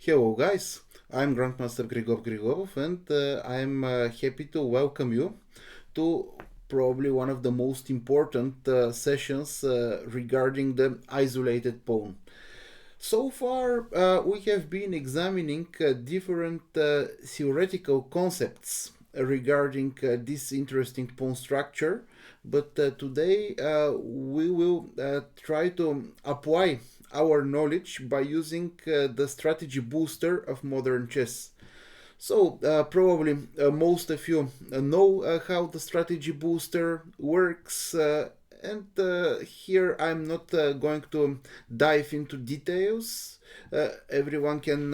Hello guys, I'm Grandmaster Grigov and I'm happy to welcome you to probably one of the most important sessions regarding the isolated pawn. So far, we have been examining different theoretical concepts regarding this interesting pawn structure, but today we will try to apply our knowledge by using the strategy booster of modern chess. So, probably most of you know how the strategy booster works, and here I'm not going to dive into details. Everyone can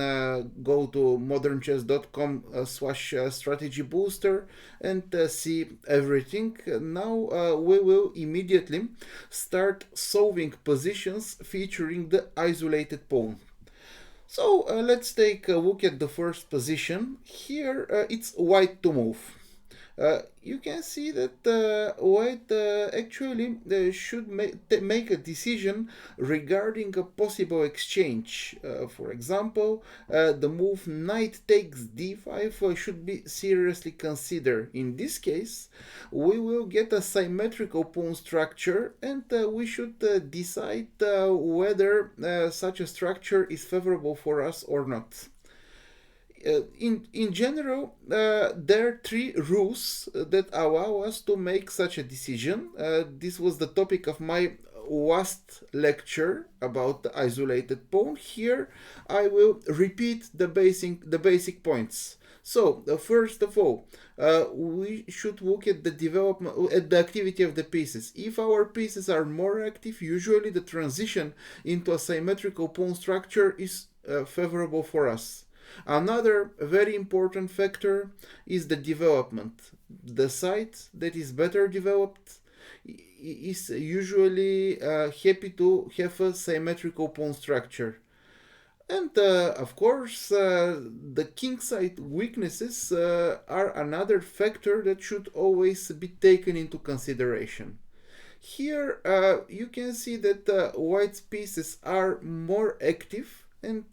go to modernchess.com slash strategy booster and see everything. Now we will immediately start solving positions featuring the isolated pawn. So let's take a look at the first position. Here it's white to move. You can see that white actually should make a decision regarding a possible exchange. For example, the move knight takes d5 should be seriously considered. In this case, we will get a symmetrical pawn structure, and we should decide whether such a structure is favorable for us or not. In general, there are three rules that allow us to make such a decision. This was the topic of my last lecture about the isolated pawn. Here I will repeat the basic points. So first of all, we should look at the development, at the activity of the pieces. If our pieces are more active, usually the transition into a symmetrical pawn structure is favorable for us. Another very important factor is the development. The side that is better developed is usually happy to have a symmetrical pawn structure. And of course, the kingside weaknesses are another factor that should always be taken into consideration. Here you can see that white's pieces are more active and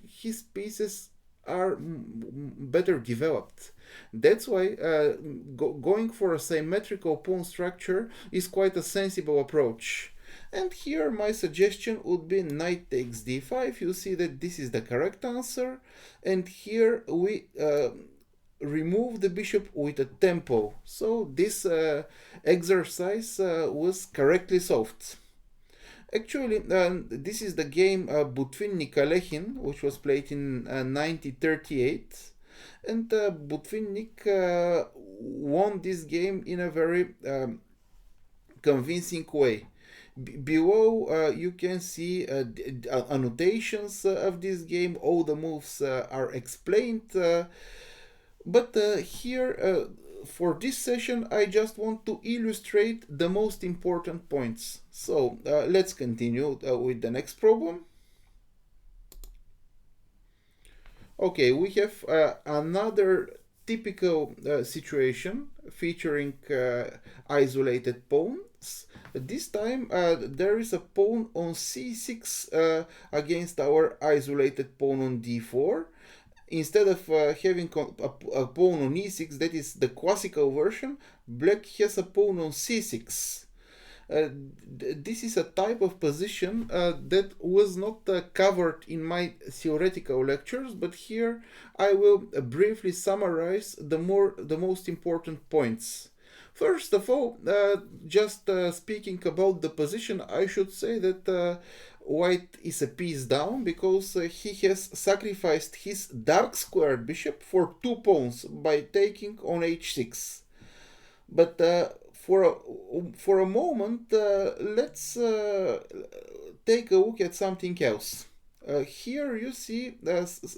his pieces are better developed. That's why going for a symmetrical pawn structure is quite a sensible approach. And here my suggestion would be knight takes d5. You see that this is the correct answer. And here we remove the bishop with a tempo. So this exercise was correctly solved. Actually, this is the game between Nikalehin, which was played in 1938, and Butvinnik won this game in a very convincing way. Below you can see annotations of this game. All the moves are explained, but here for this session I just want to illustrate the most important points. So let's continue with the next problem. Okay, we have another typical situation featuring isolated pawns. This time there is a pawn on c6 against our isolated pawn on d4. Instead of having a pawn on e6, that is the classical version, black has a pawn on c6. This is a type of position that was not covered in my theoretical lectures, but here I will briefly summarize the most important points. First of all, just speaking about the position, I should say that white is a piece down because he has sacrificed his dark squared bishop for two pawns by taking on h6. But for a moment, let's take a look at something else. Here you see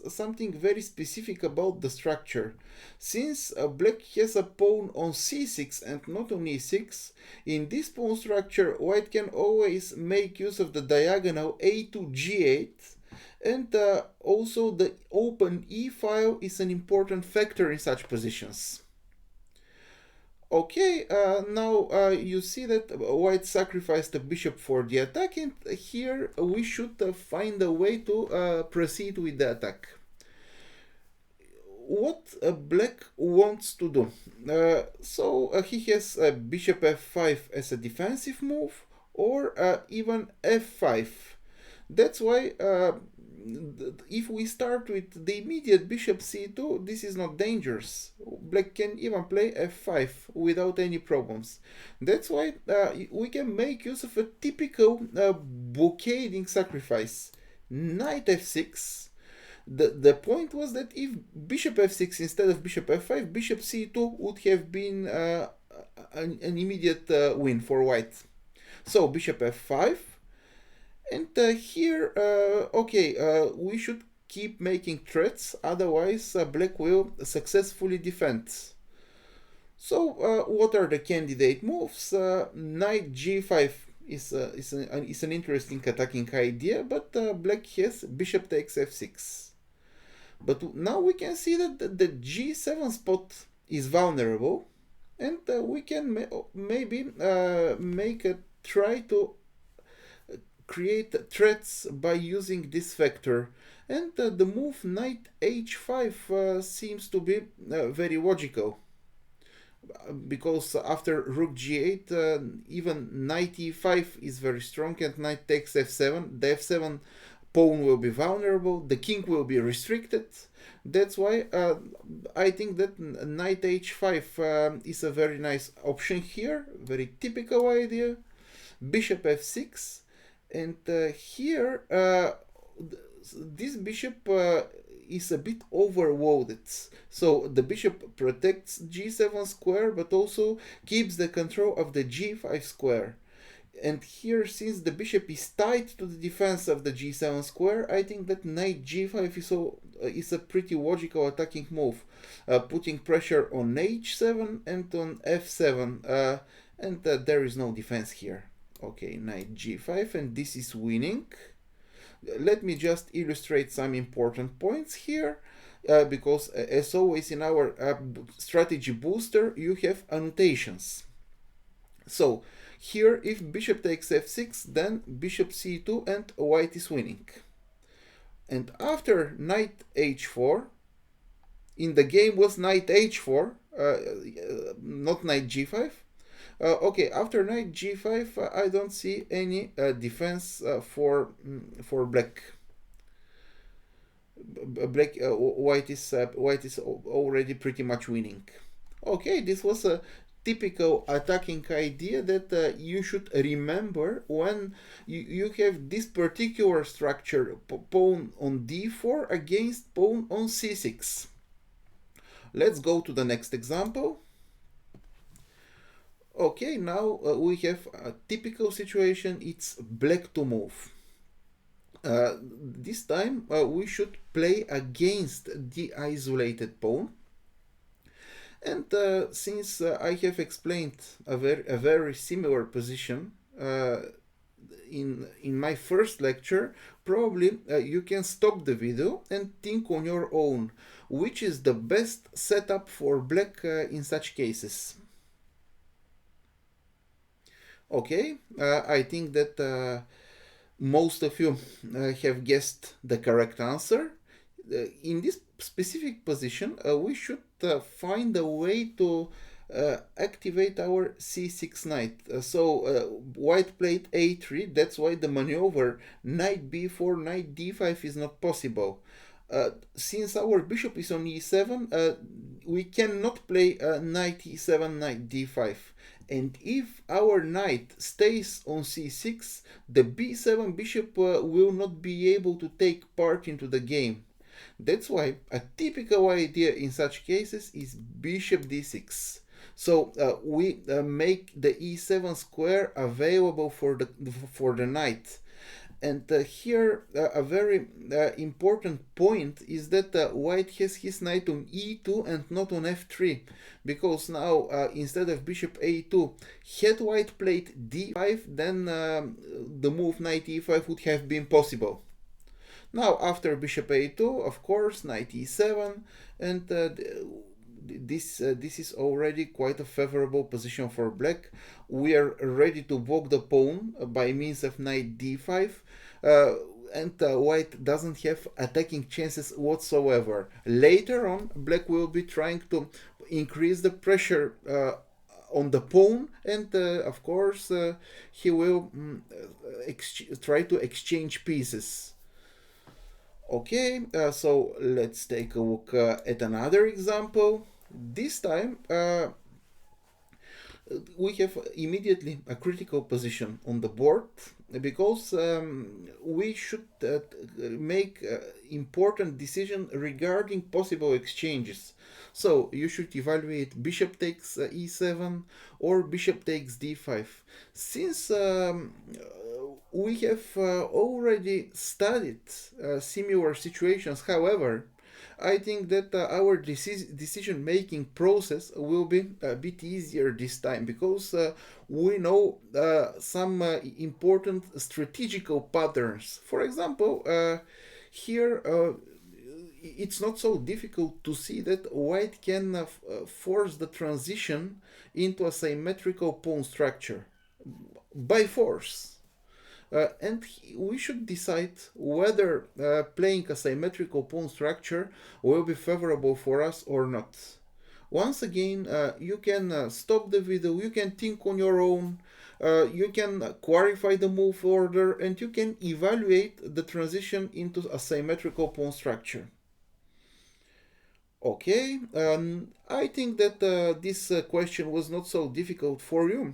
something very specific about the structure. Since black has a pawn on c6 and not on e6, in this pawn structure white can always make use of the diagonal a to g8, and also the open e file is an important factor in such positions. Okay, now you see that white sacrificed the bishop for the attack, and here we should find a way to proceed with the attack. what black wants to do? He has bishop f5 as a defensive move, or even f5. That's why if we start with the immediate bishop c2, this is not dangerous. Black can even play f5 without any problems. That's why we can make use of a typical blockading sacrifice. Knight f6. The point was that if bishop f6 instead of bishop f5, bishop c2 would have been an immediate win for white. So bishop f5. And here, we should keep making threats, otherwise black will successfully defend. So what are the candidate moves? Knight g5 is an interesting attacking idea, but black has bishop takes f6. But now we can see that the g7 spot is vulnerable, and we can maybe make a try to create threats by using this factor. And the move knight h5 seems to be very logical, because after rook g8 even knight e5 is very strong, and knight takes f7. The f7 pawn will be vulnerable, the king will be restricted. That's why I think that knight h5 is a very nice option here, very typical idea. Bishop f6. And here, this bishop is a bit overloaded. So the bishop protects g7 square, but also keeps the control of the g5 square. And here, since the bishop is tied to the defense of the g7 square, I think that knight g5 is a pretty logical attacking move, putting pressure on h7 and on f7, and there is no defense here. Okay, knight g5, and this is winning. Let me just illustrate some important points here, because as always in our strategy booster, you have annotations. So here, if bishop takes f6, then bishop c2 and white is winning. And after knight h4, in the game was knight h4, not knight g5. After knight g5, I don't see any defense for black. White is already pretty much winning. Okay, this was a typical attacking idea that you should remember when you have this particular structure, pawn on d4 against pawn on c6. Let's go to the next example. Okay, now we have a typical situation. It's black to move. This time we should play against the isolated pawn. And since I have explained a very similar position in my first lecture, probably you can stop the video and think on your own which is the best setup for black in such cases. Okay, I think that most of you have guessed the correct answer. In this specific position, we should find a way to activate our c6 knight. White played a3, that's why the maneuver knight b4, knight d5 is not possible. Since our bishop is on e7, we cannot play knight e7, knight d5. And if our knight stays on c6, the b7 bishop will not be able to take part into the game. That's why a typical idea in such cases is bishop d6. So we make the e7 square available for the knight. And here a very important point is that white has his knight on e2 and not on f3, because now instead of bishop a2, had white played d5, then the move knight e5 would have been possible. Now after bishop a2, of course, knight e7, and this is already quite a favorable position for black. We are ready to block the pawn by means of knight d5. and white doesn't have attacking chances whatsoever. Later on, black will be trying to increase the pressure on the pawn, and of course he will try to exchange pieces. Okay, so let's take a look at another example. This time we have immediately a critical position on the board because we should make important decision regarding possible exchanges. So you should evaluate bishop takes e7 or bishop takes d5. Since we have already studied similar situations, however, I think that our decision making process will be a bit easier this time because we know some important strategical patterns. For example, here it's not so difficult to see that white can force the transition into a symmetrical pawn structure by force. And we should decide whether playing a symmetrical pawn structure will be favorable for us or not. Once again, you can stop the video, you can think on your own, you can clarify the move order, and you can evaluate the transition into a symmetrical pawn structure. Okay, I think that this question was not so difficult for you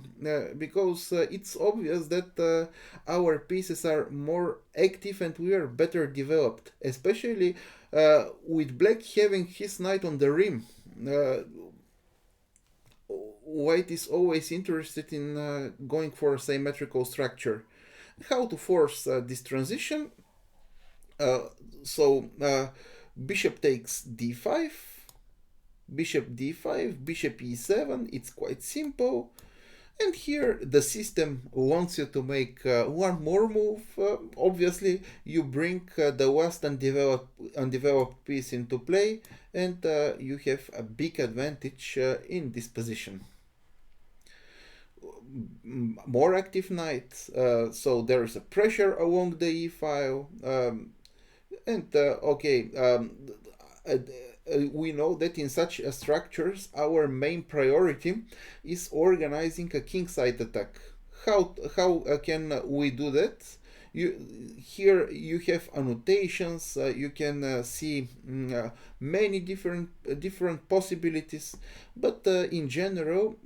because it's obvious that our pieces are more active and we are better developed, especially with black having his knight on the rim. White is always interested in going for a symmetrical structure. How to force this transition? So bishop takes d5, bishop d5, bishop e7. It's quite simple. And here the system wants you to make one more move. Obviously, you bring the last undeveloped piece into play, and you have a big advantage in this position. More active knight, so there is a pressure along the e file. And okay, we know that in such structures our main priority is organizing a kingside attack. How can we do that? Here you have annotations. You can see many different possibilities, but in general.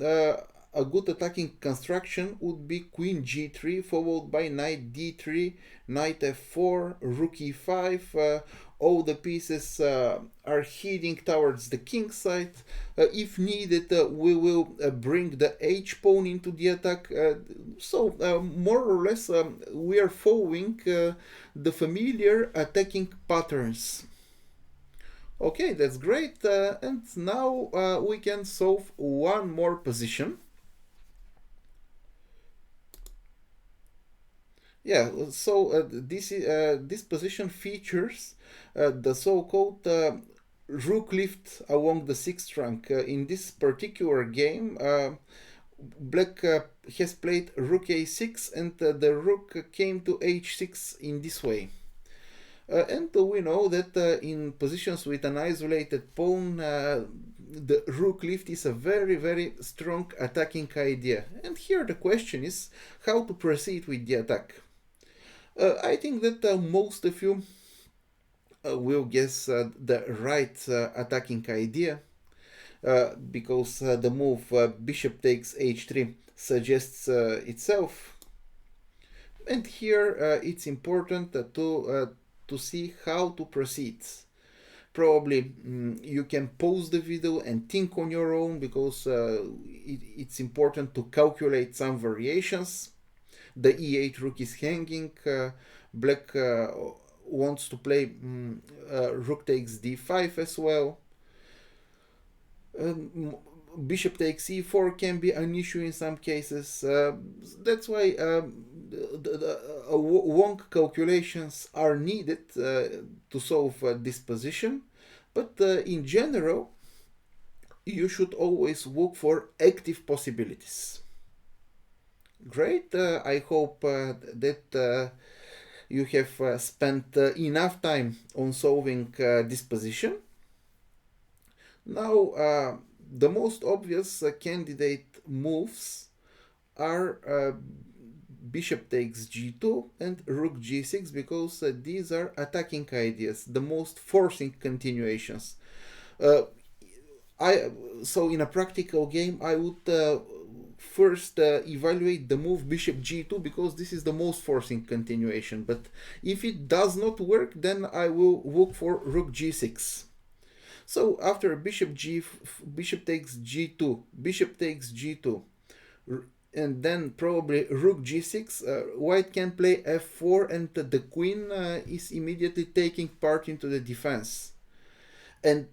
A good attacking construction would be queen g3 followed by knight d3, knight f4, rook e5. All the pieces are heading towards the king side. If needed, we will bring the h pawn into the attack. So more or less we are following the familiar attacking patterns. Okay, that's great. And now we can solve one more position. Yeah, so this position features the so-called rook lift along the sixth rank. In this particular game, black has played rook a6 and the rook came to h6 in this way. And we know that in positions with an isolated pawn, the rook lift is a very strong attacking idea. And here the question is how to proceed with the attack. I think that most of you will guess the right attacking idea because the move bishop takes h3 suggests itself. And here it's important to see how to proceed. Probably you can pause the video and think on your own because it's important to calculate some variations. The e8 rook is hanging. Black wants to play rook takes d5 as well. Bishop takes e4 can be an issue in some cases. That's why long calculations are needed to solve this position. But in general, you should always look for active possibilities. Great. I hope that you have spent enough time on solving this position. Now, the most obvious candidate moves are bishop takes g2 and rook g6, because these are attacking ideas, the most forcing continuations. Uh, so in a practical game, I would first evaluate the move bishop g2, because this is the most forcing continuation. But if it does not work, then I will look for rook g6. So after bishop takes g2, bishop takes g2, and then probably rook g6, white can play f4, and the queen is immediately taking part into the defense. And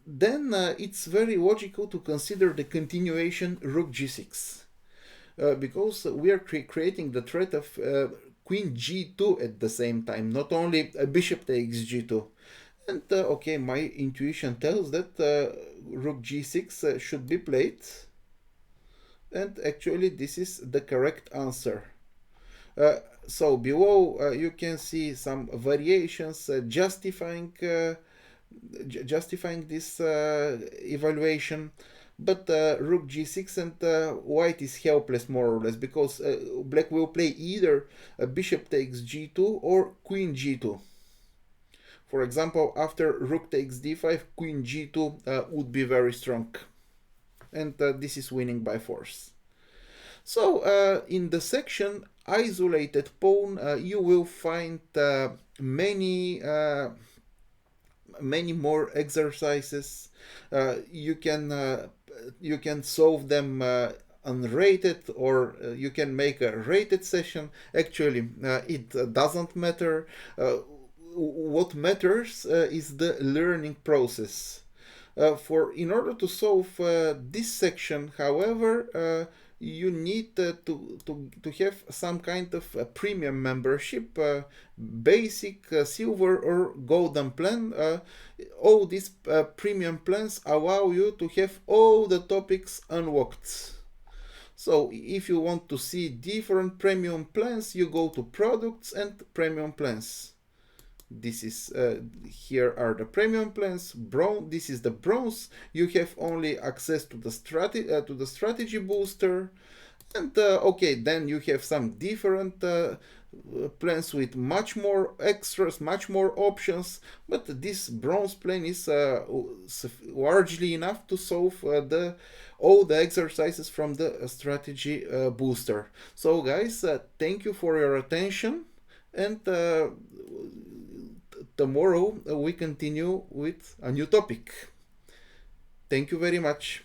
then it's very logical to consider the continuation rook g6, because we are creating the threat of queen g2 at the same time, not only bishop takes g2. And okay, my intuition tells that rook g6 should be played, and actually this is the correct answer. So below you can see some variations justifying this evaluation, but rook g6 and white is helpless more or less, because black will play either bishop takes g2 or queen g2. For example, after rook takes d5, queen g2 would be very strong, and this is winning by force. So in the section isolated pawn, you will find many more exercises. You can solve them unrated, or you can make a rated session. Actually, it doesn't matter. What matters is the learning process. In order to solve this section, however, you need to have some kind of premium membership, basic, silver or golden plan. All these premium plans allow you to have all the topics unlocked. So if you want to see different premium plans, you go to products and premium plans. This is here are the premium plans. This is the bronze. You have only access to the strategy booster, and okay, then you have some different plans with much more extras, much more options. But this bronze plan is largely enough to solve all the exercises from the strategy booster. So guys, thank you for your attention, and tomorrow we continue with a new topic. Thank you very much.